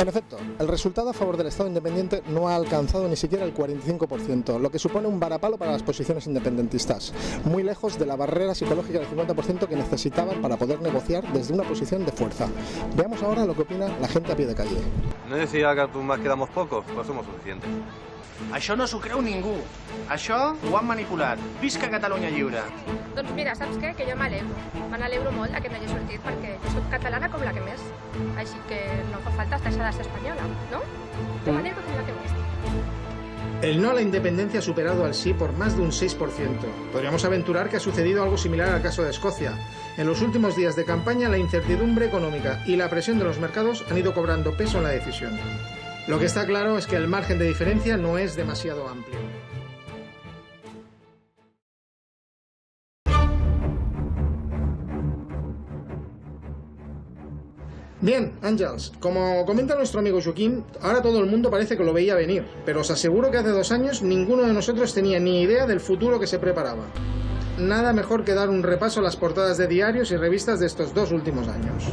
En efecto, el resultado a favor del Estado independiente no ha alcanzado ni siquiera el 45%, lo que supone un varapalo para las posiciones independentistas, muy lejos de la barrera psicológica del 50% que necesitaban para poder negociar desde una posición de fuerza. Veamos ahora lo que opina la gente a pie de calle. No decía que más quedamos pocos, pues somos suficientes. Això no s'ho creu ningú. Això ho han manipulat. Visca Catalunya lliure. Doncs mira, saps què? Que jo me n'alegro molt que m'hagi sortit perquè jo soc catalana com la que més. Així que no fa falta deixar de ser espanyola, ¿no? Jo m'alegro com la que més. El no a la independencia ha superado al sí por más de un 6%. Podríamos aventurar que ha sucedido algo similar al caso de Escocia. En los últimos días de campaña, la incertidumbre económica y la presión de los mercados han ido cobrando peso en la decisión. Lo que está claro es que el margen de diferencia no es demasiado amplio. Bien, Àngels, como comenta nuestro amigo Joaquín, ahora todo el mundo parece que lo veía venir, pero os aseguro que hace 2 años ninguno de nosotros tenía ni idea del futuro que se preparaba. Nada mejor que dar un repaso a las portadas de diarios y revistas de estos 2 últimos años.